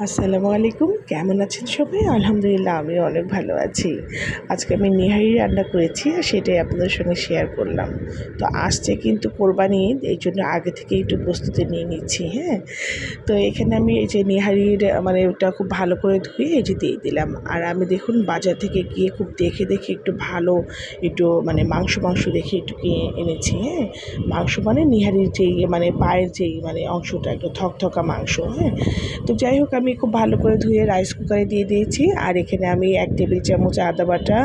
আসসালামু আলাইকুম, কেমন আছেন সবাই? আলহামদুলিল্লাহ আমি অনেক ভালো আছি। আজকে আমি নেহারি রান্না করেছি আর সেটাই আপনাদের সঙ্গে শেয়ার করলাম। তো আসছে কিন্তু কোরবানি ঈদ, এই জন্য আগে থেকে একটু প্রস্তুতি নিয়ে নিচ্ছি, হ্যাঁ? তো এখানে আমি এই যে নেহারির মানে ওটা খুব ভালো করে ধুয়ে এই যে দিয়ে দিলাম। আর আমি দেখুন বাজার থেকে গিয়ে খুব দেখে দেখে একটু ভালো একটু মানে মাংস দেখে একটু কিনে এনেছি, হ্যাঁ? মাংস মানে নেহারির যেই মানে পায়ের যেই মানে অংশটা একটু থকথকা মাংস, হ্যাঁ? তো যাই হোক আমি খুব ভালো করে ধুয়ে রাইস কুকারে দিয়ে দিয়েছি। আর এখানে আমি ১ টেবিল চামচ আদা বাটা,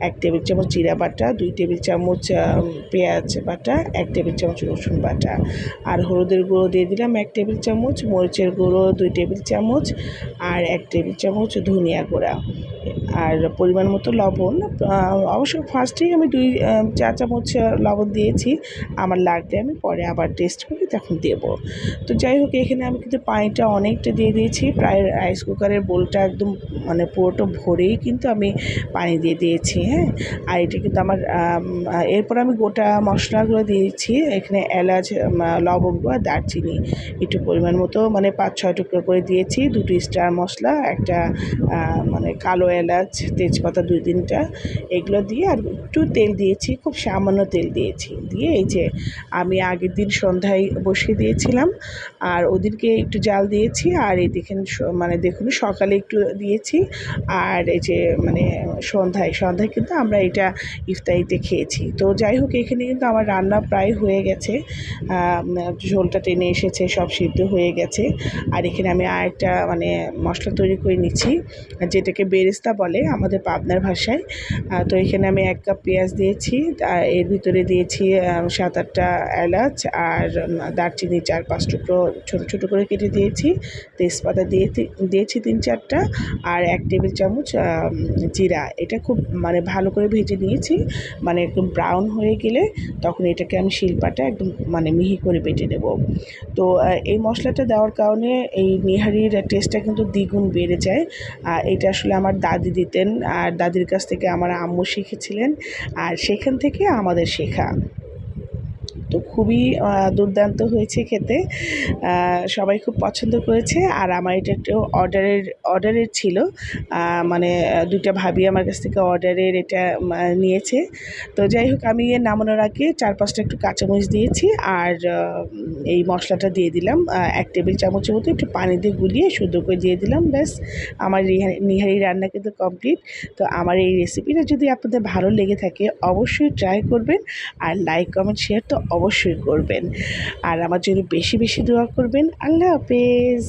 ১ টেবিল চামচ জিরা বাটা, ২ টেবিল চামচ পেঁয়াজ বাটা, ১ টেবিল চামচ রসুন বাটা, আর হলুদের গুঁড়ো দিয়ে দিলাম ১ টেবিল চামচ, মরিচের গুঁড়ো ২ টেবিল চামচ, আর ১ টেবিল চামচ ধনিয়া গুঁড়া, আর পরিমাণ মতো লবণ। অবশ্য ফার্স্টেই আমি ২ চা চামচ লবণ দিয়েছি। আমার লাগলে আমি পরে আবার টেস্ট করে তখন দেব। তো যাই হোক এখানে আমি কিন্তু পানিটা অনেকটা দিয়ে দিয়েছি। প্রায় রাইস কুকারের বোলটা একদম মানে পুরোটা ভরেই কিন্তু আমি পানি দিয়ে দিয়েছি, হ্যাঁ? আর এটা কিন্তু আমার এরপর আমি গোটা মশলাগুলো দিয়েছি। এখানে এলাচ, লবঙ্গ আর দারচিনি একটু পরিমাণ মতো মানে ৫-৬ টুকরো করে দিয়েছি। ২টি স্টার মশলা, একটা মানে কালো এলাচ, তেজপাতা ২-৩টা, এগুলো দিয়ে আর একটু তেল দিয়েছি, খুব সামান্য তেল দিয়েছি। দিয়ে এই যে আমি আগের দিন সন্ধ্যায় বসিয়ে দিয়েছিলাম, আর ওদিনকে একটু জাল দিয়েছি, আর এই দেখেন মানে দেখুন সকালে একটু দিয়েছি, আর এই যে মানে সন্ধ্যায় কিন্তু আমরা এটা ইফতারিতে খেয়েছি। তো যাই হোক এখানে কিন্তু আমার রান্না প্রায় হয়ে গেছে, ঝোলটা টেনে এসেছে, সব সিদ্ধ হয়ে গেছে। আর এখানে আমি আরেকটা মানে মশলা তৈরি করে নিচ্ছি, যেটাকে বেরেস্তা বলে আমাদের পাবনার ভাষায়। তো এখানে আমি ১ কাপ পেঁয়াজ দিয়েছি, এর ভিতরে দিয়েছি ৭-৮টা এলাচ, আর দারচিনি ৪-৫ টুকরো ছোটো ছোটো করে কেটে দিয়েছি, তেজপাতা দিয়েছি ৩-৪টা, আর ১ টেবিল চামচ জিরা। এটা খুব মানে ভালো করে ভেজে নিয়েছি, মানে একদম ব্রাউন হয়ে গেলে তখন এটাকে আমি শিলপাটায় একদম মানে মিহি করে বেটে নেব। তো এই মশলাটা দেওয়ার কারণে এই নেহারির টেস্টটা কিন্তু দ্বিগুণ বেড়ে যায়। এটা আসলে আমার দাদি দিতেন, আর দাদির কাছ থেকে আমার আম্মু শিখেছিলেন, আর সেখান থেকে আমাদের শেখা। তো খুবই দুর্দান্ত হয়েছে খেতে। সবাই খুব পছন্দ করেছে, আর আমার এটা একটু অর্ডারের ছিল। মানে ২ টা ভাবি আমার কাছ থেকে অর্ডারের এটা নিয়েছে। তো যাই হোক আমি নামানোর আগে ৪-৫টা একটু কাঁচামরিচ দিয়েছি, আর এই মশলাটা দিয়ে দিলাম ১ টেবিল চামচের মতো একটু পানি দিয়ে গুলিয়ে শুদ্ধ করে দিয়ে দিলাম। ব্যাস, আমার নিহারি রান্না কিন্তু কমপ্লিট। তো আমার এই রেসিপিটা যদি আপনাদের ভালো লেগে থাকে অবশ্যই ট্রাই করবেন, আর লাইক, কমেন্ট, শেয়ার তো অবশ্যই করবেন। আর আমার জন্য বেশি বেশি দোয়া করবেন। আল্লাহ হাফেজ।